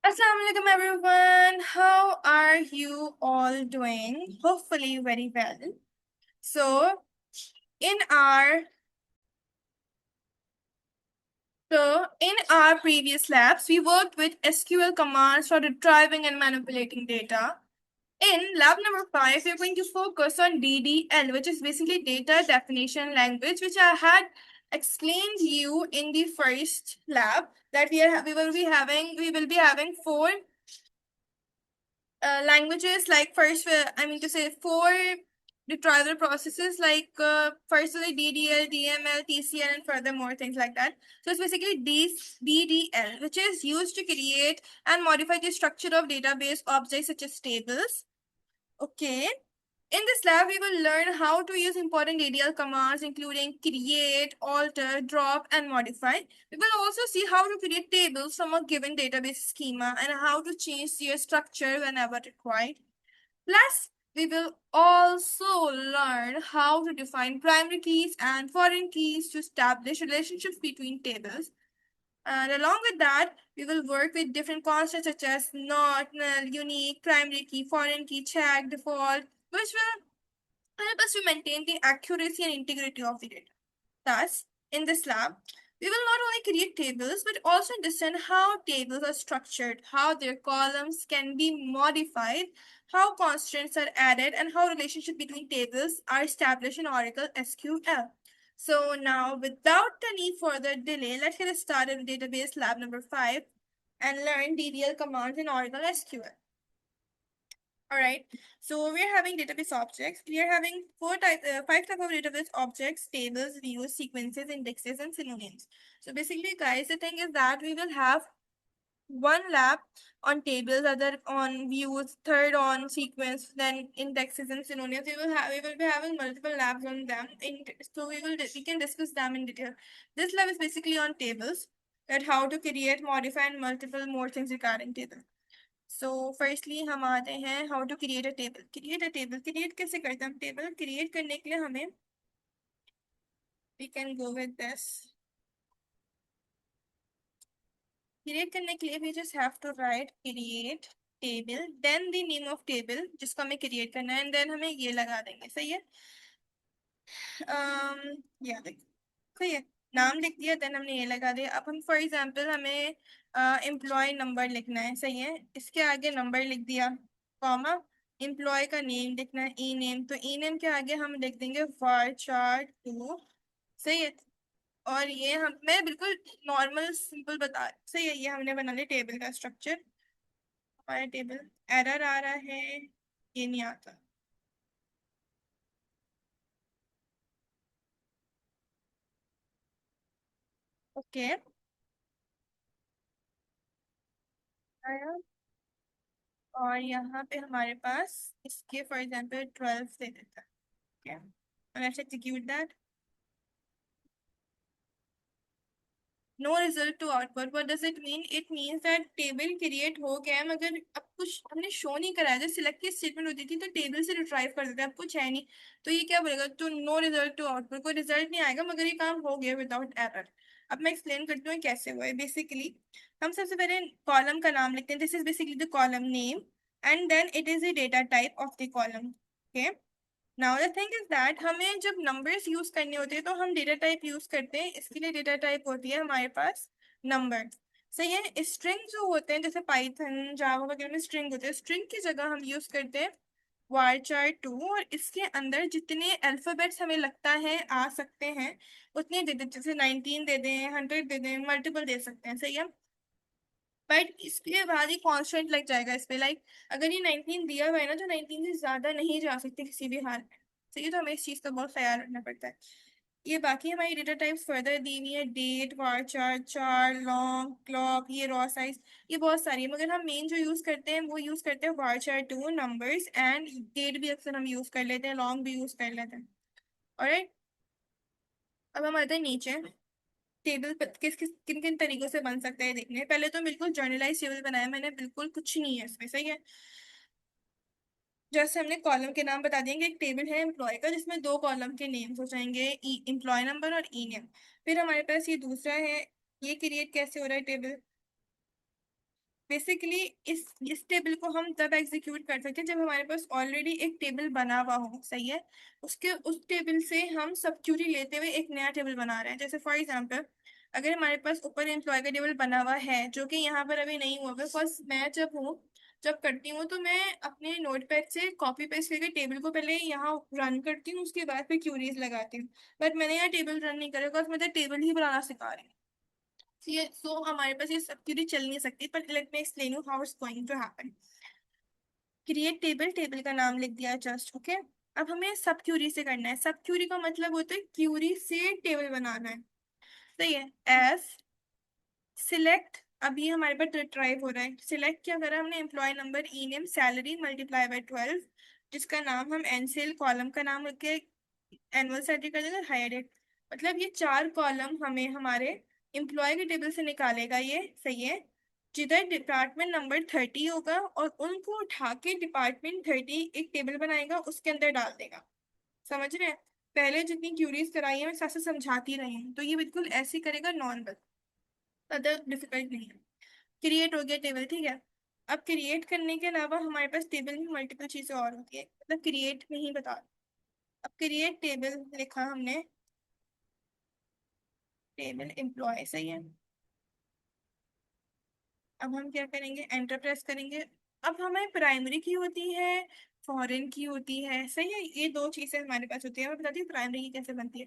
Assalamualaikum everyone. How are you all doing? Hopefully very well. So in our in our previous labs, we worked with SQL commands for retrieving and manipulating data. In lab number 5, we're going to focus on DDL, which is basically data definition language, which I had explained you in the first lab that we will be having four languages. Like first, I mean to say four retrieval processes, like firstly DDL, DML, TCL, and furthermore things like that. So it's basically DDL, which is used to create and modify the structure of database objects such as tables. Okay. In this lab, we will learn how to use important DDL commands, including create, alter, drop, and modify. We will also see how to create tables from a given database schema and how to change their structure whenever required. Plus, we will also learn how to define primary keys and foreign keys to establish relationships between tables. And along with that, we will work with different constants such as not, null, unique, primary key, foreign key, check, default, which will help us to maintain the accuracy and integrity of the data. Thus, in this lab, we will not only create tables but also understand how tables are structured, how their columns can be modified, how constants are added, and how relationships between tables are established in Oracle SQL. So now, without any further delay, let's get started with database lab number 5 and learn DDL commands in Oracle SQL. All right. So we're having database objects. We are having five type of database objects: tables, views, sequences, indexes, and synonyms. So basically, guys, the thing is that we will have one lab on tables, other on views, third on sequence, then indexes and synonyms. We will be having multiple labs on them. So we can discuss them in detail. This lab is basically on tables, that how to create, modify, and multiple more things regarding tables. So firstly हम आते हैं how to create a table create कैसे करते हैं हम table create करने के लिए हमें we can go with this create करने के लिए we just have to write create table then the name of table जिसको हमें क्रिएट करना है एंड देन हमें ये लगा देंगे सही है या देखो सही है नाम लिख दिया देन हमने ये लगा दिया अब हम फॉर एग्जांपल हमें एम्प्लॉय नंबर लिखना है सही है इसके आगे नंबर लिख दिया कॉमा एम्प्लॉय का नेम लिखना है ई नेम तो ई नेम के आगे हम लिख देंगे var2 सही है और ये हम मैं बिल्कुल नॉर्मल सिंपल बता सही है ये हमने बना लिया टेबल का स्ट्रक्चर हमारा टेबल एरर आ रहा है ये नहीं आता ओके आया और यहाँ पे हमारे पास इसके फॉर एग्जांपल 12 दे देता है क्या let's execute that no result to output what does it mean it means that table create हो गया है मगर अब कुछ हमने शो नहीं कराया जब सिलेक्ट की स्टेटमेंट होती थी तो टेबल से रिट्राइव कर देते अब कुछ है नहीं तो ये क्या बोलेगा तो नो रिजल्ट टू आउटपुट कोई रिजल्ट नहीं आएगा मगर ये काम हो गया विदाउट एरर अब मैं एक्सप्लेन करती हूँ कैसे हुआ है बेसिकली हम सबसे पहले कॉलम का नाम लिखते हैं this is basically the column name and then it is the data type of the column okay now the thing is that हमें जब नंबर्स यूज करने होते हैं तो हम डेटा टाइप यूज करते हैं इसके लिए डेटा टाइप होती है हमारे पास नंबर सही है स्ट्रिंग जो होते हैं जैसे पाइथन जावा वगैरह में स्ट्रिंग होते हैं स्ट्रिंग की जगह हम यूज करते हैं var2 और इसके अंदर जितने अल्फाबेट्स हमें लगता है आ सकते हैं उतने दे देते जैसे 19 दे दें 100 दे दें मल्टीपल दे सकते हैं सही है बट इसके बाद ही कॉन्स्टेंट लग जाएगा इस पे लाइक अगर ये 19 दिया हुआ है ना तो 19 से ज्यादा नहीं जा सकते किसी भी हाल में सही है तो हमें इस चीज का बहुत ख्याल रखना पड़ता है ये बाकी हमारी डेटा टाइप्स फर्दर दी हुई है डेट वार चार चार लॉन्ग क्लॉक ये रॉ साइज ये बहुत सारी है मगर हम मेन जो यूज करते हैं वो यूज करते हैं वार चार टू नंबर्स एंड डेट भी अक्सर हम यूज कर लेते हैं लॉन्ग भी यूज कर लेते हैं और अब हम आते हैं नीचे टेबल किस किस किन किन तरीकों से बन सकते हैं देखने पहले तो बिल्कुल जर्नलाइज टेबल बनाया मैंने बिल्कुल कुछ नहीं है इसमें सही है जैसे हमने कॉलम के नाम बता दिए एक टेबल है एम्प्लॉय का जिसमें दो कॉलम के नेम्स हो जाएंगे एम्प्लॉय नंबर और ई नेम फिर हमारे पास ये दूसरा है ये क्रिएट कैसे हो रहा है टेबल बेसिकली इस टेबल को हम तब एग्जीक्यूट कर सकते हैं जब हमारे पास ऑलरेडी एक टेबल बना हुआ हो, सही है। उसके उस टेबल से हम सब क्यूरी लेते हुए एक नया टेबल बना रहे हैं। जैसे फॉर एग्जांपल, अगर हमारे पास ऊपर एम्प्लॉय का टेबल बना हुआ है जो कि यहाँ पर अभी नहीं हुआ, बिकॉज मैं जब करती हूँ तो मैं अपने नोटपैड से कॉपी पेस्ट करके टेबल को पहले यहाँ रन करती हूँ, उसके बाद फिर क्यूरीज लगाती हूँ। बट मैंने यहाँ टेबल रन नहीं करा बिकॉज मुझे टेबल ही बनाना सिखा रही हूँ। ये सो हमारे पास ये सब क्यूरी चल नहीं सकती, पर let me explain you how it's going to happen. Create table, table का नाम लिख दिया जस्ट, ओके। अब हमें सब क्यूरी से करना है। सब क्यूरी का मतलब होता है क्यूरी से टेबल बनाना है, सही है। एस सिलेक्ट, अभी हमारे पास ट्राइव हो रहा है। सिलेक्ट क्या करा हमने, employ number, E name, salary multiply by 12, जिसका नाम हम एनसेल, कॉलम का नाम लिख के एनुअल सैलरी कर देंगे, हायर डेट। मतलब ये चार कॉलम हमें हमारे एम्प्लॉय के टेबल से निकालेगा, ये सही है। जिधर डिपार्टमेंट नंबर 30 होगा और उनको उठा के डिपार्टमेंट 30 एक टेबल बनाएगा, उसके अंदर डाल देगा। समझ रहे हैं? पहले जितनी क्यूरीज कराई है मैं साथ से समझाती रही हूँ, तो ये बिल्कुल ऐसे ही करेगा, नॉर्मल, ज्यादा डिफिकल्ट नहीं है। क्रिएट हो गया टेबल, ठीक है। अब क्रिएट करने के अलावा हमारे पास टेबल में मल्टीपल चीजें और होती है, मतलब क्रिएट में ही बता। अब क्रिएट टेबल लिखा हमने, टेबल एम्प्लॉय, सही है। अब हम क्या करेंगे, एंटर प्रेस करेंगे। अब हमें प्राइमरी की होती है, फॉरेन की होती है, सही है। ये दो चीजें हमारे पास होती है। मैं बताती हूँ प्राइमरी की कैसे बनती है।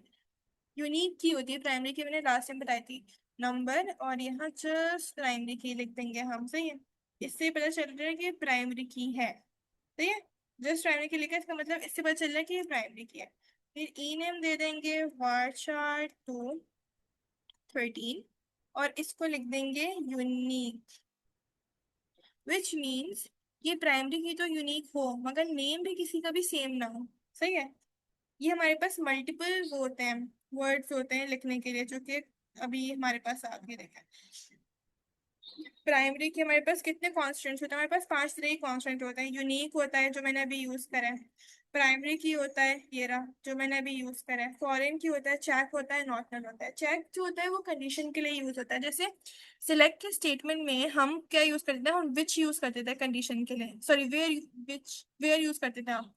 यूनिक की होती है प्राइमरी की, मैंने लास्ट टाइम बताई थी, नंबर, और यहाँ जस्ट प्राइमरी की लिख देंगे हम, सही है। इससे पता चल रहा है कि प्राइमरी की है, सही है। जस्ट प्राइमरी की लिखा है, इसका मतलब इससे पता चल रहा है कि ये प्राइमरी की है। फिर ई नेम दे देंगे वारचार 213, और इसको लिख देंगे यूनिक, विच मीन्स ये प्राइमरी की तो यूनिक हो मगर नेम भी किसी का भी सेम ना हो, सही है। ये हमारे पास मल्टीपल होते हैं, वर्ड्स होते हैं लिखने के लिए, जो कि अभी हमारे पास आ गए, देखें। प्राइमरी के हमारे पास कितने कॉन्स्टेंट्स होते हैं, हमारे पास 5 तरह के कॉन्स्टेंट होते हैं। यूनिक होता है जो मैंने अभी यूज करा है, प्राइमरी की होता है ये रहा जो मैंने अभी यूज करा है, फॉरेन की होता है, चेक होता है, नॉट नल होता है। चेक जो होता है वो कंडीशन के लिए यूज होता है। जैसे सिलेक्ट के स्टेटमेंट में हम क्या यूज करते हैं, हम विच यूज करते थे कंडीशन के लिए, sorry where, which where use करते थे हम,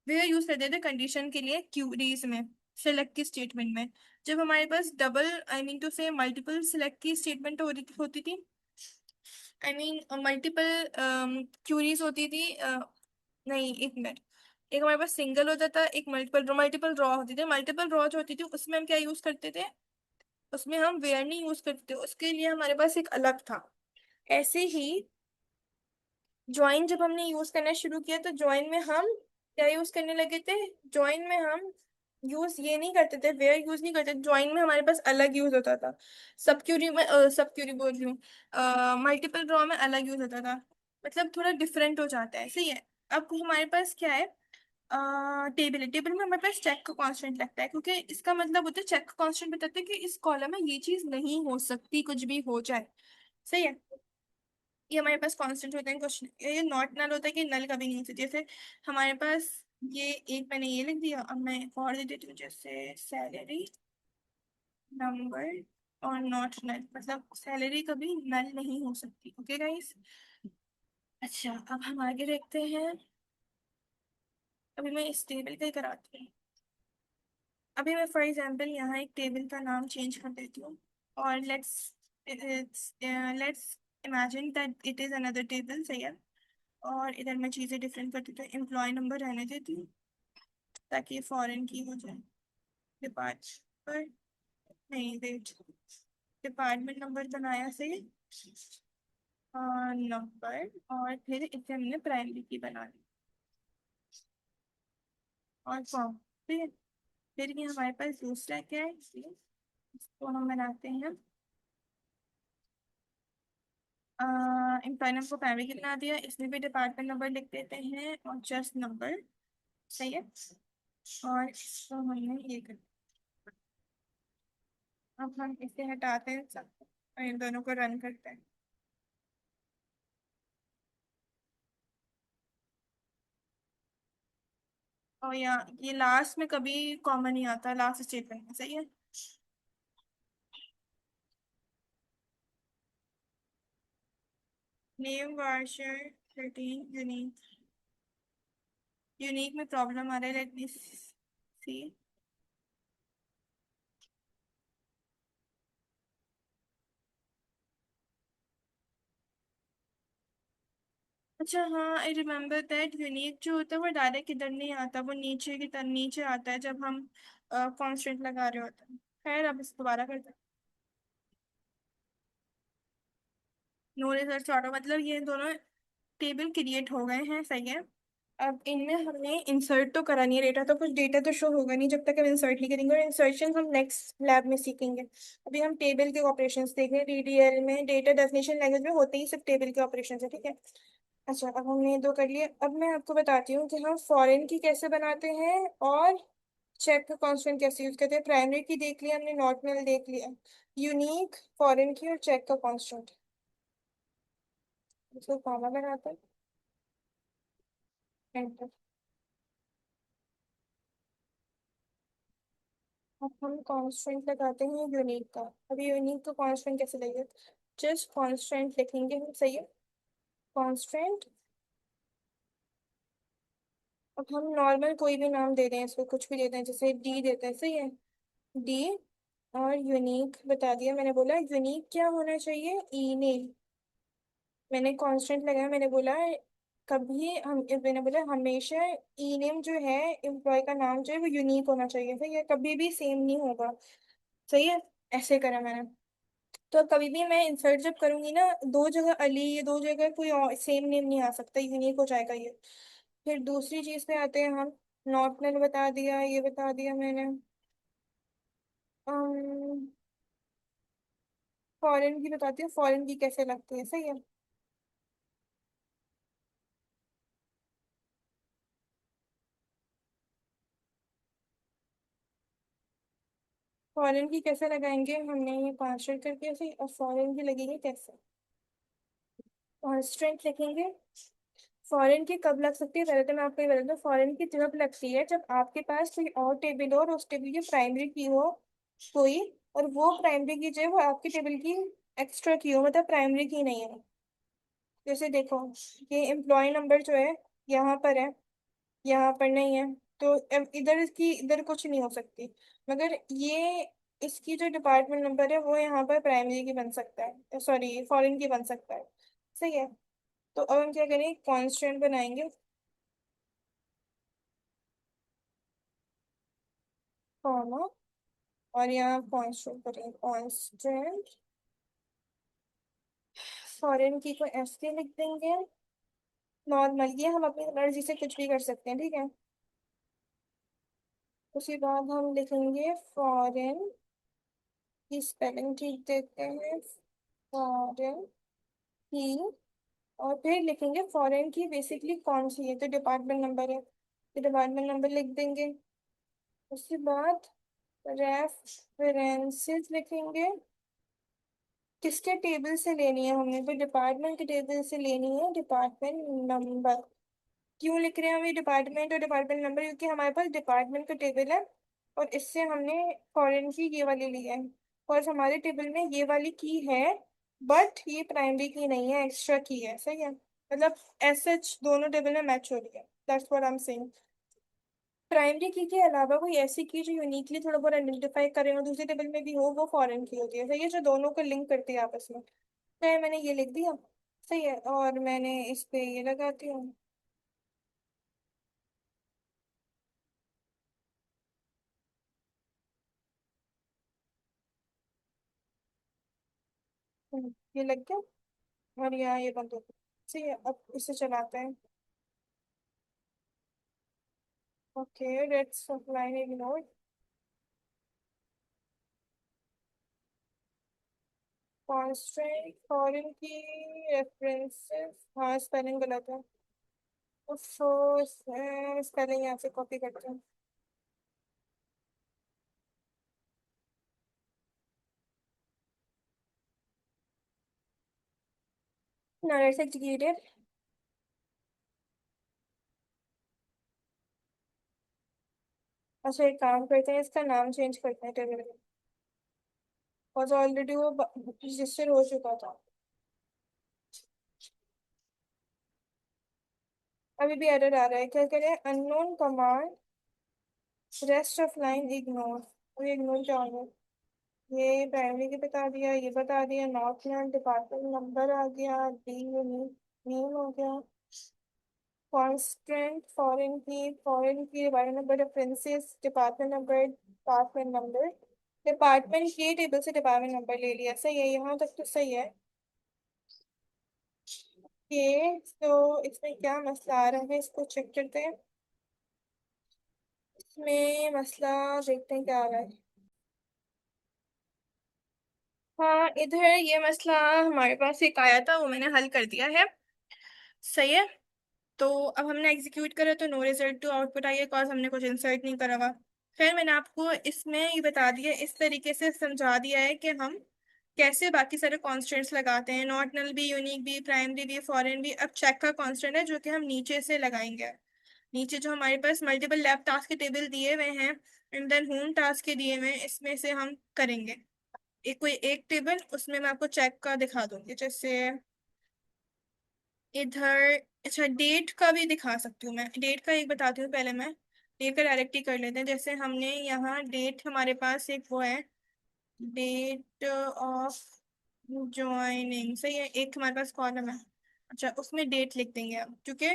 वेयर यूज करते थे कंडीशन के लिए क्यूरीज में, सिलेक्ट की स्टेटमेंट में। जब हमारे पास डबल, आई मीन टू से मल्टीपल सिलेक्ट की स्टेटमेंट होती थी, आई मीन मल्टीपल क्यूरीज होती थी, नहीं एक मिनट, एक हमारे पास सिंगल होता था, एक मल्टीपल, मल्टीपल रॉ होती थी। मल्टीपल रॉ जो होती थी उसमें हम क्या यूज करते थे, उसमें हम वेयर नहीं यूज करते थे, उसके लिए हमारे पास एक अलग था। ऐसे ही ज्वाइन जब हमने यूज करना शुरू किया तो ज्वाइन में हम क्या यूज करने लगे थे, ज्वाइन में हम यूज ये नहीं करते थे, वेयर यूज नहीं करते, ज्वाइन में हमारे पास अलग यूज होता था। सब क्यूरी में सब क्यूरी बोल रही हूँ, मल्टीपल रॉ में अलग यूज होता था, मतलब थोड़ा डिफरेंट हो जाता है, सही है। अब हमारे पास क्या है, टेबल है। टेबल में हमारे पास चेक का कांस्टेंट लगता है, क्योंकि इसका मतलब होता है चेक का कांस्टेंट बताते हैं कि इस कॉलम में ये चीज नहीं हो सकती, कुछ भी हो जाए, सही है। ये हमारे पास कांस्टेंट होते हैं। क्वेश्चन ये नॉट नल होता है कि नल कभी नहीं होती। जैसे हमारे पास ये एक मैंने ये लिख दिया, अब मैं एक और दे देती हूँ, जैसे सैलरी नंबर और नॉट नल, मतलब सैलरी कभी नल नहीं हो सकती, ओके गाइस। अच्छा, अब हम आगे देखते हैं। अभी मैं इस टेबल का ही कराती हूँ। अभी मैं फॉर एग्जांपल यहाँ एक टेबल का नाम चेंज कर देती हूँ, और let's imagine that it is another table, सही है। और इधर मैं चीज़ें डिफरेंट करती हूँ, एम्प्लॉय नंबर रहने देती हूँ ताकि ये फॉरेन की हो जाए। डिपार्टमेंट, नहीं वेट, डिपार्टमेंट नंबर बनाया सही, नंबर, और फिर इसे हमने प्राइमरी की बना ली, और फॉर्म। फिर ये हमारे पास दूसरा क्या है, इसको हम बनाते हैं, एम्प्लॉय नंबर को प्राइमरी की बना दिया, इसमें भी डिपार्टमेंट नंबर लिख देते हैं और जस्ट नंबर, सही है। और इसको हमने ये कर, अब हम इसे हटाते हैं सब और इन दोनों को रन करते हैं। और यहाँ ये लास्ट में कभी कॉमन नहीं आता, लास्ट स्टेटमेंट में, सही है। Name varchar 13 unique. यूनिक में प्रॉब्लम आ रहा है, लेट मी सी। अच्छा हाँ, आई रिमेम्बर दैट यूनिक जो होता है वो डायरेक्ट इधर नहीं आता, वो नीचे की तरफ नीचे आता है जब हम कॉन्स्टेंट लगा रहे होते हैं। खैर अब इस दोबारा करते हैं। नो रिजल्ट छोड़ो, मतलब ये दोनों टेबल क्रिएट हो गए हैं, सही है। अब इनमें हमने इंसर्ट तो करा नहीं है डेटा, तो कुछ डेटा तो शो होगा नहीं जब तक हम इंसर्ट नहीं करेंगे, और इंसर्शन हम नेक्स्ट लैब में सीखेंगे। अभी हम टेबल के ऑपरेशंस देख रहे हैं, डीडीएल में डेटा डेफिनेशन लैंग्वेज में होते ही सिर्फ टेबल के ऑपरेशंस है, ठीक है। अच्छा अब हमने ये दो कर लिए, अब मैं आपको बताती हूँ कि हम फॉरेन की कैसे बनाते हैं और चेक का कॉन्स्टेंट कैसे यूज करते हैं। प्राइमरी की देख लिया हमने, नॉर्मल देख लिया, यूनिक, फॉरेन की और चेक का कॉन्स्टेंट। इसको कॉमा बनाते हैं, एंटर। अब हम कांस्टेंट लगाते हैं यूनिक का। अभी यूनिक का कांस्टेंट कैसे लगेगा, जस्ट कांस्टेंट लिखेंगे हम, सही है। कांस्टेंट। अब हम नॉर्मल कोई भी नाम दे दें इसको, कुछ भी देते हैं, जैसे डी देते हैं, सही है। डी। और यूनिक बता दिया, मैंने बोला यूनिक क्या होना चाहिए, ई नेम। मैंने कांस्टेंट लगाया, मैंने बोला कभी हम, मैंने बोला हमेशा ई नेम जो है, एम्प्लॉय का नाम जो है वो यूनिक होना चाहिए, सही है, कभी भी सेम नहीं होगा, सही है। ऐसे करा मैंने। तो कभी भी मैं इंसर्ट जब करूंगी ना, दो जगह अली, ये दो जगह कोई और सेम नेम नहीं आ सकता, यूनिक हो जाएगा ये। फिर दूसरी चीज पे आते हैं हम। नॉट नल बता दिया, ये बता दिया मैंने। फॉरेन की बताती हूँ, फॉरेन की कैसे लगती है, सही है। फॉरेन की कैसे लगाएंगे, हमने ये कॉन्स्टेंट करके ऐसे, और फॉरेन की लगेगी कैसे, कॉन्स्टेंट लिखेंगे। फॉरेन की कब लग सकती है, पहले तो मैं आपको ये बता दूं, फॉरेन की जब लगती है जब आपके पास कोई और टेबल हो और उस टेबल की प्राइमरी की हो कोई, और वो प्राइमरी की जो है वो आपकी टेबल की एक्स्ट्रा की हो, मतलब प्राइमरी की नहीं है। जैसे देखो, ये एम्प्लॉय नंबर जो है यहाँ पर है, यहाँ पर नहीं है, तो इधर की इधर कुछ नहीं हो सकती, मगर ये इसकी जो डिपार्टमेंट नंबर है वो यहाँ पर प्राइमरी की बन सकता है, सॉरी फॉरेन की बन सकता है, सही है। तो अब हम क्या करेंगे, कांस्टेंट बनाएंगे, कॉमा, और यहाँ कांस्टेंट करेंगे, कांस्टेंट फॉरेन की को ऐसे लिख देंगे। नॉर्मल ये हम अपनी मर्जी से कुछ भी कर सकते हैं, ठीक है। उसके बाद हम लिखेंगे फॉरेन की स्पेलिंग ठीक देते हैं, फॉरेन की, और फिर लिखेंगे फॉरेन की बेसिकली कौन सी है, तो डिपार्टमेंट नंबर है, तो डिपार्टमेंट नंबर लिख देंगे। उसके बाद रेफरेंसेस लिखेंगे, किसके टेबल से लेनी है, हमने तो डिपार्टमेंट के टेबल से लेनी है, डिपार्टमेंट नंबर। क्यों लिख रहे हैं हम ये डिपार्टमेंट और डिपार्टमेंट नंबर, क्योंकि हमारे पास डिपार्टमेंट का टेबल है और इससे हमने फॉरेन की ये वाली ली है, और हमारे टेबल में ये वाली की है, बट ये प्राइमरी की नहीं है, एक्स्ट्रा की है, सही है। मतलब एस सच दोनों टेबल में मैच हो रही है, that's what I am saying. Primary की के अलावा कोई ऐसी की जो यूनिकली थोड़ा बहुत आइडेंटिफाई करे और दूसरे टेबल में भी हो, वो फॉरेन की होती है, सही है, जो दोनों को लिंक करती है आपस में। तो मैंने ये लिख दिया, सही है, और मैंने इस पे ये लगाती हूँ। ये लग गया, और यहाँ ये बंद हो गया, सही है। अब इसे चलाते हैं। Okay, let's line ignore. Constant foreign की रेफरेंसेस, हाँ स्पेलिंग गलत है, उसको स्पेलिंग यहाँ से कॉपी करते हैं। ना लेट्स एग्जीक्यूट। अच्छा एक काम करते हैं, इसका नाम चेंज करते हैं टेबल में, और ऑलरेडी वो रजिस्टर हो चुका था। अभी भी एरर आ रहा है, क्या करें? Unknown command, rest of line ignore. और इग्नोर क्या होगा? ये प्राइमरी की बता दिया, ये बता दिया, नॉट नल, डिपार्टमेंट नंबर आ गया, डी यूनिक नेम हो गया, कांस्टेंट, फॉरेन की department number, references, department number, department number, department की टेबल से डिपार्टमेंट नंबर ले लिया। सही है, यहाँ तक तो सही है। ये तो इसमें क्या मसला आ रहा है, इसको चेक करते हैं। इसमें मसला देखते हैं क्या आ रहा है। हाँ, इधर ये मसला हमारे पास एक आया था, वो मैंने हल कर दिया है। सही है। तो अब हमने एग्जीक्यूट करा तो नो रिजल्ट टू आउटपुट आई है, कॉज हमने कुछ इंसर्ट नहीं करा हुआ। फिर मैंने आपको इसमें ये बता दिया, इस तरीके से समझा दिया है कि हम कैसे बाकी सारे कॉन्स्टेंट्स लगाते हैं, नॉट नल भी, यूनिक भी, प्राइमरी भी, फॉरेन भी। अब चेक का कॉन्स्टेंट है जो कि हम नीचे से लगाएंगे। नीचे जो हमारे पास मल्टीपल लैब टास्क के टेबल दिए हुए हैं, एंड देन होम टास्क के दिए हुए हैं, इसमें से हम करेंगे एक कोई एक टेबल। उसमें मैं आपको चेक का दिखा दूंगी, जैसे इधर। अच्छा, डेट का भी दिखा सकती हूँ मैं, डेट का एक बताती हूँ पहले मैं। डेट का डायरेक्ट ही कर लेते हैं, जैसे हमने यहाँ डेट, हमारे पास एक वो है, डेट ऑफ ज्वाइनिंग। सही है, एक हमारे पास कॉलम है। अच्छा, उसमें डेट लिख देंगे अब, क्योंकि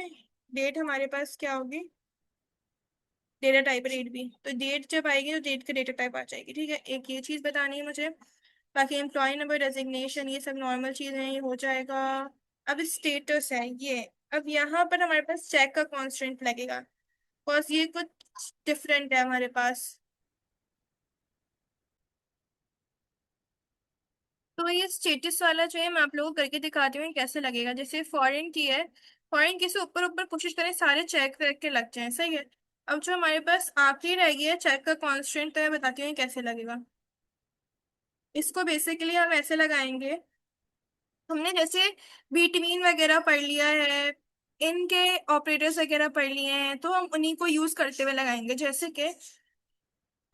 डेट हमारे पास क्या होगी, डेटा टाइप रेट भी। तो डेट जब आएगी तो डेट का डेटा टाइप आ जाएगी। ठीक है, एक ये चीज़ बतानी है मुझे। बाकी एम्प्लॉय नंबर, डेजिग्नेशन, ये सब नॉर्मल चीज़ है, ये हो जाएगा। अब स्टेटस है ये। अब यहाँ पर हमारे पास चेक का कॉन्स्टेंट लगेगा, बिकॉज ये कुछ डिफरेंट है हमारे पास। तो ये स्टेटस वाला जो है, मैं आप लोगों को करके दिखाती हूँ कैसे लगेगा। जैसे फॉरेन की है, फॉरेन की से ऊपर ऊपर कोशिश करें सारे चेक करके लग जाए। सही है। अब जो हमारे पास आखिरी रह गया है चेक का कॉन्स्टेंट, तो मैं बताती हूँ ये कैसे लगेगा। इसको बेसिकली हम ऐसे लगाएंगे, हमने जैसे बीटवीन वगैरह पढ़ लिया है, इनके ऑपरेटर्स वगैरह पढ़ लिए हैं, तो हम उन्हीं को यूज करते हुए लगाएंगे। जैसे कि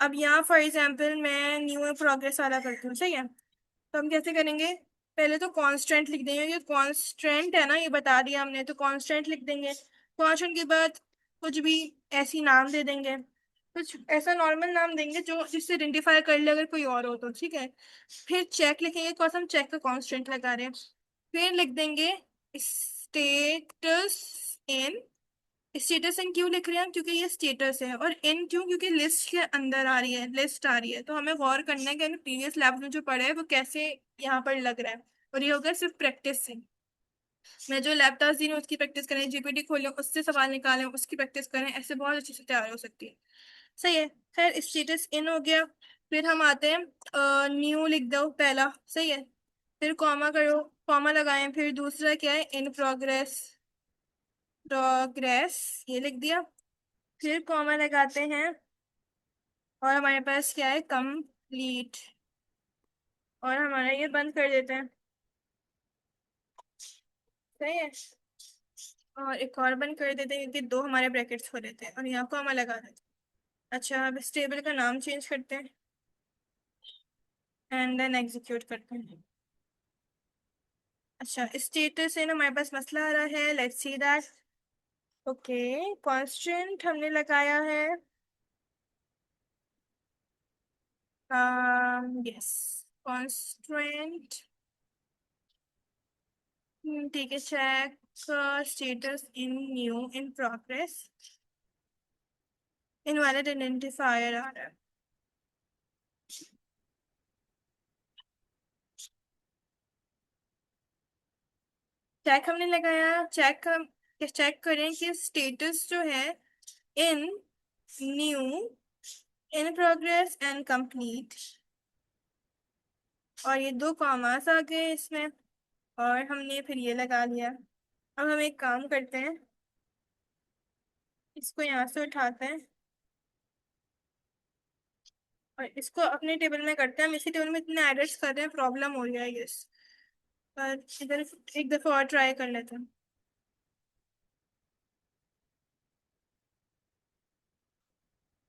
अब यहाँ फॉर एग्जांपल मैं न्यू प्रोग्रेस वाला करती हूँ। सही है। तो हम कैसे करेंगे, पहले तो कांस्टेंट लिख देंगे, ये कांस्टेंट है ना, ये बता दिया हमने, तो कांस्टेंट लिख देंगे। कांस्टेंट के बाद कुछ भी ऐसी नाम दे देंगे, कुछ ऐसा नॉर्मल नाम देंगे जो जिससे आइडेंटिफाई कर ले अगर कोई और हो तो। ठीक है। फिर चेक लिखेंगे, कौन हम चेक का कांस्टेंट लगा रहे हैं। फिर लिख देंगे स्टेटस इन। स्टेटस इन क्यों लिख रहे हैं हम, क्योंकि ये स्टेटस है, और इन क्यों, क्योंकि लिस्ट के अंदर आ रही है, लिस्ट आ रही है। तो हमें गौर करना है कि हमें प्रीवियस लैब में जो पढ़ा है वो कैसे यहाँ पर लग रहा है। और ये हो गया सिर्फ प्रैक्टिस से। मैं जो लैब टास्क दी हूँ उसकी प्रैक्टिस करें, जीपीटी खोलें उससे सवाल निकालें उसकी प्रैक्टिस करें, ऐसे बहुत अच्छे से तैयार हो सकती है। सही है। खैर, स्टेटस इन हो गया। फिर हम आते हैं, न्यू लिख दो पहला। सही है। फिर कॉमा करो, कॉमा लगाएं, फिर दूसरा क्या है, इन प्रोग्रेस, प्रोग्रेस ये लिख दिया। फिर कॉमा लगाते हैं, और हमारे पास क्या है, कंप्लीट। और हमारा ये बंद कर देते हैं। सही है। और एक और बंद कर देते हैं, क्योंकि दो हमारे ब्रैकेट्स हो रहे थे, और यहाँ कॉमा लगा देते हैं। अच्छा, अब इस टेबल का नाम चेंज करते हैं, एंड देन एग्जीक्यूट करते हैं। अच्छा, स्टेटस है ना, हमारे पास मसला आ रहा है, let's see that. Okay, constant हमने लगाया है, यस, कांस्टेंट। ठीक है, check status in new in progress, invalid identifier आ रहा है। चेक हमने लगाया, चेक करें कि स्टेटस जो है in new, in progress and complete. और ये दो कॉमास आ गए इसमें, और हमने फिर ये लगा लिया। अब हम एक काम करते हैं, इसको यहाँ से उठाते हैं, और इसको अपने टेबल में करते हैं। हम इसी टेबल में इतने एडिट्स कर रहे हैं, प्रॉब्लम हो गया है यस। पर इधर एक दफ़ा और ट्राई कर लेते हैं।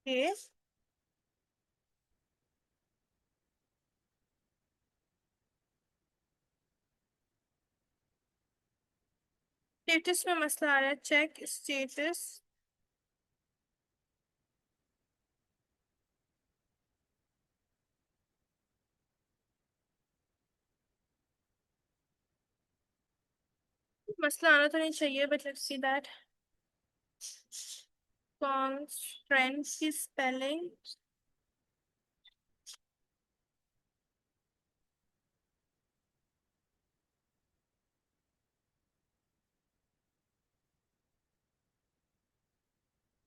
ये स्टेटस में मसला आ रहा है, चेक स्टेटस। मसला आना तो नहीं चाहिए, but let's see that. Constant की स्पेलिंग।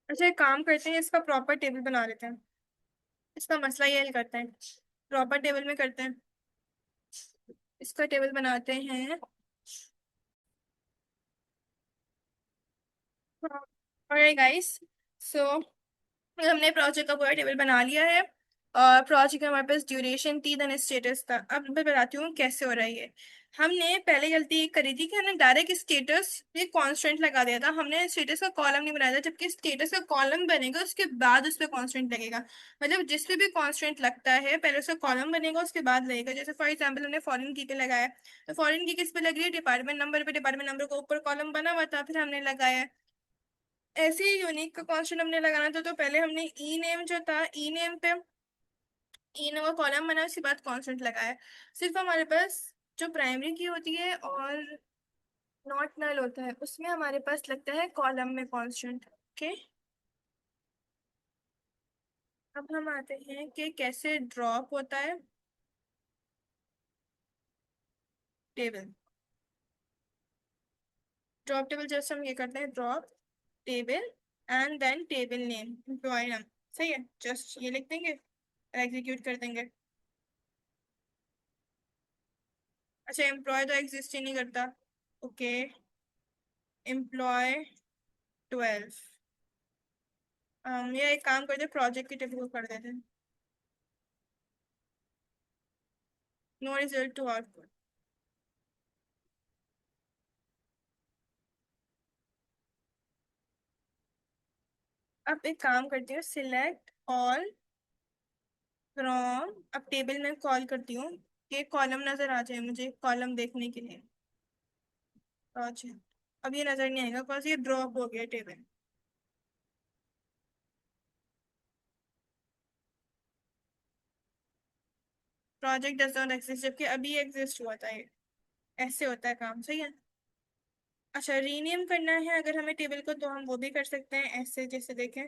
अच्छा, एक काम करते हैं, इसका प्रॉपर टेबल बना लेते हैं। इसका मसला ये हल करते हैं, प्रॉपर टेबल में करते हैं। इसका टेबल बनाते हैं। ऑलराइट गाइस, सो हमने प्रोजेक्ट का पूरा टेबल बना लिया है। और प्रोजेक्ट में हमारे पास ड्यूरेशन थी, देन स्टेटस था। अब मैं बताती हूँ कैसे हो रहा है ये। हमने पहले गलती एक करी थी कि हमने डायरेक्ट स्टेटस पे कांस्टेंट लगा दिया था। हमने स्टेटस का कॉलम नहीं बनाया था, जबकि स्टेटस का कॉलम बनेगा उसके बाद उस पर कांस्टेंट लगेगा। मतलब जिस पे भी कांस्टेंट लगता है पहले उसका कॉलम बनेगा उसके बाद लगेगा। जैसे फॉर एग्जाम्पल हमने फॉरेन की पे लगाया, तो फॉरेन की किस पे लग रही है, डिपार्टमेंट नंबर पे। डिपार्टमेंट नंबर को ऊपर कॉलम बना हुआ था, फिर हमने लगाया। ऐसे ही यूनिक का कांस्टेंट हमने लगाना था, तो पहले हमने ई नेम जो था, ई नेम पे ई नेम का कॉलम बना, उसके बाद कांस्टेंट लगाया। सिर्फ हमारे पास जो प्राइमरी की होती है और नॉट नल होता है उसमें हमारे पास लगता है कॉलम में कांस्टेंट। ओके, अब हम आते हैं कि कैसे ड्रॉप होता है टेबल। ड्रॉप टेबल जैसे हम ये करते हैं, drop table and then table name employ नाम। सही है, जस्ट ये लिख देंगे और एग्जीक्यूट कर देंगे। अच्छा, एम्प्लॉय तो एग्जिस्ट ही नहीं करता। Okay, employ 12। ये एक काम करते, प्रोजेक्ट की टेबल को कर देते हैं। No result to output. अब एक काम करती हूँ, सिलेक्ट ऑल फ्रॉम। अब टेबल में कॉल करती हूँ कि कॉलम नजर आ जाए मुझे, कॉलम देखने के लिए। प्रोजेक्ट, अब ये नजर नहीं आएगा बिकॉज ये ड्रॉप हो गया table. Project does not exist, जबकि अभी एग्जिस्ट हुआ था ये। ऐसे होता है काम, सही है। अच्छा, रीनेम करना है अगर हमें टेबल को, तो हम वो भी कर सकते हैं ऐसे, जैसे देखें।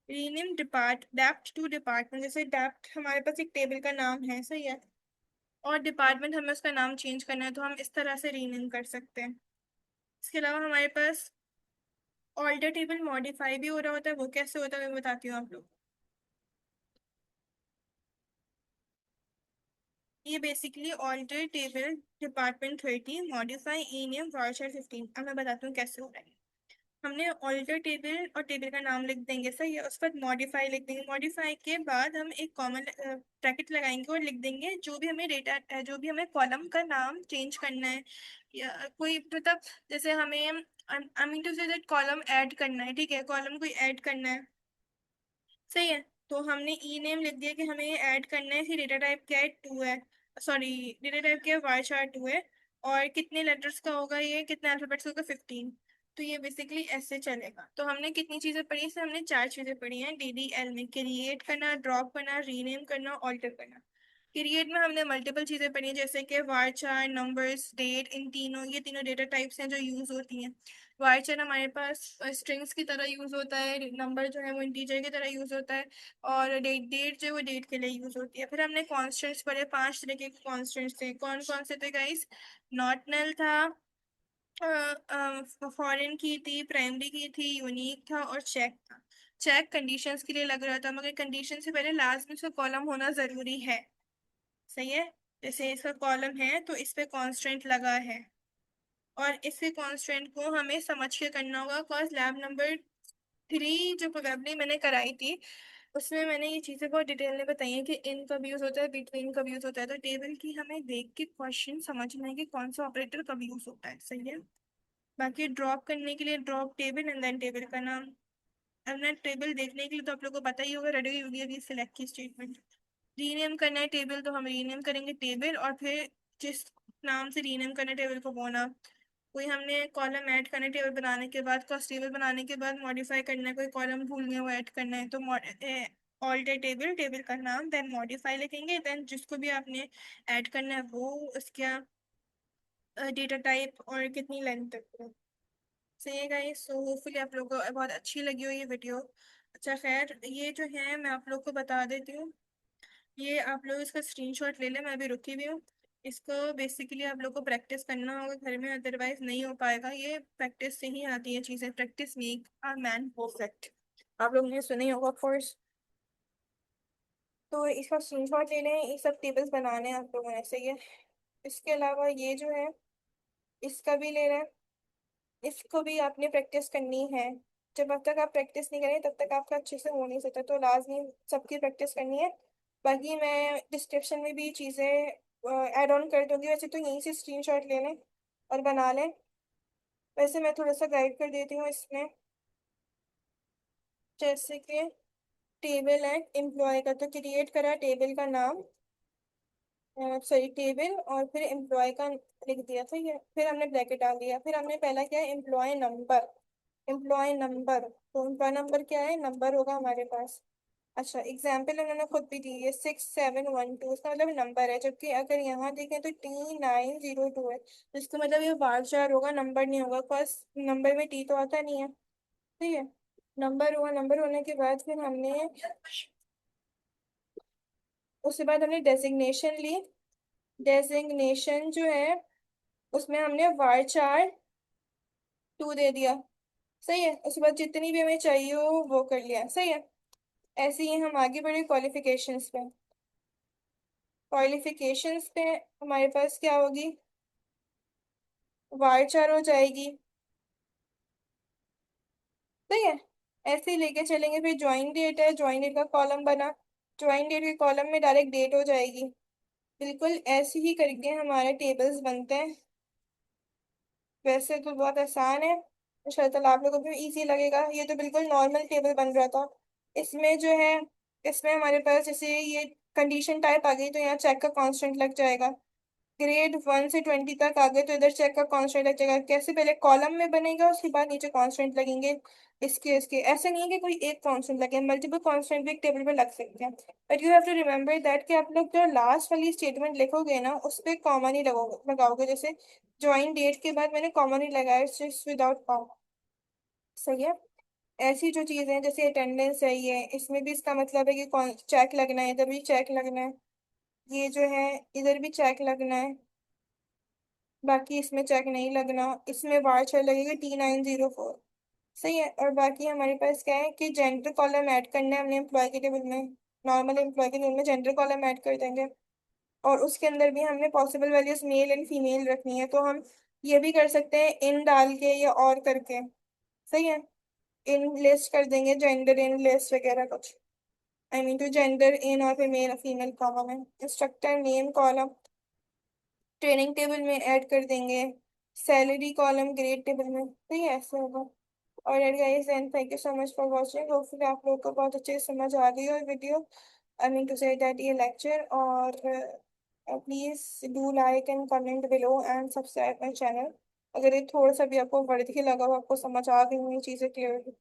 Rename depart depth to department. जैसे डेप्थ हमारे पास एक टेबल का नाम है, सही है, और डिपार्टमेंट हमें उसका नाम चेंज करना है, तो हम इस तरह से रीनेम कर सकते हैं। इसके अलावा हमारे पास ऑल्टर टेबल मॉडिफाई भी हो रहा होता है। वो कैसे होता है मैं बताती हूँ आप लोग। ये basically alter table department 30 modify ename varchar 15। अब मैं बताती हूँ कैसे हो रहा है। हमने ऑल्टर टेबल और टेबल का नाम लिख देंगे, सही है, उस पर मॉडिफाई लिख देंगे। मॉडिफाई के बाद हम एक कॉमन ब्रैकेट लगाएंगे और लिख देंगे जो भी हमें डेटा, जो भी हमें कॉलम का नाम चेंज करना है, या कोई मतलब जैसे हमें I mean to say that column add करना है, ठीक है, कॉलम कोई ऐड करना है, सही है। तो हमने ई नेम लिख दिया कि हमें ये ऐड करना है। फिर डेटा टाइप क्या है, 2 है। सॉरी, डेटा टाइप क्या है, वाई चार 2 है। और कितने लेटर्स का होगा, ये कितने अल्फाबेट्स का होगा, 15। तो ये बेसिकली ऐसे चलेगा। तो हमने कितनी चीजें पढ़ी, इसमें हमने 4 चीजें पढ़ी हैं डी डी एल में। क्रिएट करना, ड्रॉप करना, रीनेम करना, ऑल्टर करना। क्रिएट में हमने मल्टीपल चीजें पढ़ी हैं, जैसे कि varchar, नंबर्स, डेट। इन तीनों, ये तीनों डेटा टाइप्स हैं जो यूज होती हैं। varchar हमारे पास स्ट्रिंग्स की तरह यूज होता है, नंबर जो है वो इंटीजर की तरह यूज होता है, और डेट डेट जो है वो डेट के लिए यूज होती है। फिर हमने कॉन्स्टेंट्स पढ़े, 5 तरह के कॉन्स्टेंट्स थे। कौन कौन से थे गाइस? नॉट नल था, फॉरेन की थी, प्राइमरी की थी, यूनिक था, और चेक था। चेक कंडीशंस के लिए लग रहा था, मगर कंडीशन से पहले लास्ट में उसका कॉलम होना जरूरी है, सही है। जैसे इसका कॉलम है तो इस पे कांस्टेंट लगा है, और इसी कांस्टेंट को हमें समझ के करना होगा। कॉज लैब नंबर 3 जो प्रोबेबली मैंने कराई थी, उसमें मैंने ये चीज़ें बहुत डिटेल में बताई हैं कि इन कब यूज़ होता है, बिटवीन कब यूज़ होता है। तो टेबल की हमें देख के क्वेश्चन समझना है कि कौन सा ऑपरेटर कब यूज़ होता है, सही है। बाकी ड्रॉप करने के लिए drop table and then table का नाम। हमने टेबल देखने के लिए तो आप लोगों को पता ही होगा, रेडी होगी अभी सिलेक्ट की स्टेटमेंट। रीनेम करना है टेबल, तो हम रीनेम करेंगे टेबल, और फिर जिस नाम से रीनेम करना टेबल को, वो ना। कोई हमने कॉलम ऐड करना है टेबल बनाने के बाद, क्लास टेबल बनाने के बाद मॉडिफाई करना है, कोई कॉलम भूल गए वो ऐड करना है, तो ऑल्टर टेबल, टेबल का नाम, देन मॉडिफाई लिखेंगे, देन जिसको भी आपने ऐड करना है वो, उसका डेटा टाइप और कितनी लेंथ तक। सही है गाइस, सो होपफुली आप लोगों को बहुत अच्छी लगी हो ये वीडियो। अच्छा खैर, ये जो है मैं आप लोग को बता देती हूँ। ये आप लोग इसका स्क्रीनशॉट ले लें, मैं अभी रुकी भी हूँ। इसको बेसिकली आप लोग को प्रैक्टिस करना होगा घर में, अदरवाइज नहीं हो पाएगा। ये प्रैक्टिस से ही आती है चीज़ें, practice make a man perfect. आप लोग ने सुना ही होगा कोर्स। तो इसका स्क्रीनशॉट ले लें, ये सब टेबल्स बनाने हैं आप लोगों ने, सही है। इसके अलावा ये जो है, इसका भी ले लें। इसको भी आपने प्रैक्टिस करनी है। जब तक आप प्रैक्टिस नहीं करें तब तक आपका अच्छे से हो नहीं सकता, तो लाजमी सबकी प्रैक्टिस करनी है। बाकी मैं डिस्क्रिप्शन में भी चीज़ें ऐड ऑन कर दूंगी, वैसे तो यहीं से स्क्रीनशॉट ले लें और बना लें। वैसे मैं थोड़ा सा गाइड कर देती हूँ इसमें। जैसे कि टेबल है एम्प्लॉय का, तो क्रिएट करा टेबल का नाम, सॉरी टेबल, और फिर एम्प्लॉय का लिख दिया, ठीक है। फिर हमने ब्रैकेट डाल दिया, फिर हमने पहला क्या है, एम्प्लॉय नंबर। एम्प्लॉय नंबर, तो एम्प्लॉय नंबर क्या है, नंबर होगा हमारे पास। अच्छा, एग्जाम्पल उन्होंने खुद भी दी है 6712, इसका मतलब नंबर है। जबकि अगर यहाँ देखें तो T902 है, तो इसका मतलब ये वार्चर होगा, नंबर नहीं होगा, बस नंबर में टी तो आता नहीं है। ठीक है, नंबर हुआ। नंबर होने के बाद फिर हमने, उसके बाद हमने डेजिग्नेशन ली। डेजिग्नेशन जो है उसमें हमने varchar 2 दे दिया। सही है, उसके बाद जितनी भी हमें चाहिए हो वो कर लिया, सही है। ऐसे ही हम आगे बढ़े क्वालिफिकेशंस पे। क्वालिफिकेशंस पे हमारे पास क्या होगी, varchar हो जाएगी। सही है, ऐसे ही लेके चलेंगे। फिर ज्वाइन डेट है, ज्वाइन डेट का कॉलम बना, ज्वाइन डेट के कॉलम में डायरेक्ट डेट हो जाएगी। बिल्कुल ऐसे ही करके हमारे टेबल्स बनते हैं। वैसे तो बहुत आसान है, इंशाल्लाह आप लोगों को भी इजी लगेगा। ये तो बिल्कुल नॉर्मल टेबल बन रहा था। इसमें जो है, इसमें हमारे पास जैसे ये कंडीशन टाइप आ गई, तो यहाँ चेक का कांस्टेंट लग जाएगा। ग्रेड 1 से 20 तक आ गए, तो इधर चेक का कांस्टेंट लग जाएगा। कैसे, पहले कॉलम में बनेगा, उसके बाद नीचे कांस्टेंट लगेंगे। इसके ऐसे नहीं है कि कोई एक कांस्टेंट लगे, मल्टीपल कांस्टेंट भी एक टेबल पे लग सकते हैं। But you have to remember that कि आप लोग जो लास्ट वाली स्टेटमेंट लिखोगे ना, उस पर कॉमा नहीं लगोगे, लगाओगे। जैसे ज्वाइन डेट के बाद मैंने कॉमा नहीं लगाया, जस्ट विदाउट कॉमा। सही है। ऐसी जो चीजें हैं जैसे अटेंडेंस है, ये इसमें भी इसका मतलब है कि कौन चेक लगना है, इधर भी चेक लगना है। ये जो है, इधर भी चेक लगना है। बाकी इसमें चेक नहीं लगना। इसमें वार्चर लगेगा T904। सही है। और बाकी हमारे पास क्या है कि जेंडर कॉलम ऐड करना है हमने एम्प्लॉय के टेबल में। नॉर्मल एम्प्लॉय के टेबल में जेंडर कॉलम ऐड कर देंगे। और उसके अंदर भी हमने possible values male and female रखनी है, तो हम ये भी कर सकते हैं इन डाल के या और करके। सही है, इन लिस्ट कर देंगे, जेंडर इन लिस्ट वगैरह कुछ। आई मीन टू जेंडर इन और फिर मेल फीमेल कॉलम है। Instructor name column training table में ऐड कर देंगे। सैलरी कॉलम ग्रेड टेबल में। तो ये ऐसे होगा। और guys, and thank you so much for watching. Hopefully आप लोगों को बहुत अच्छे से समझ आ गई हो video, I mean to say that ये लेक्चर। और please do like and comment below and subscribe my channel. अगर ये थोड़ा सा भी आपको वर्दी लगा हो, आपको समझ आ गई हुई चीज़ें क्लियर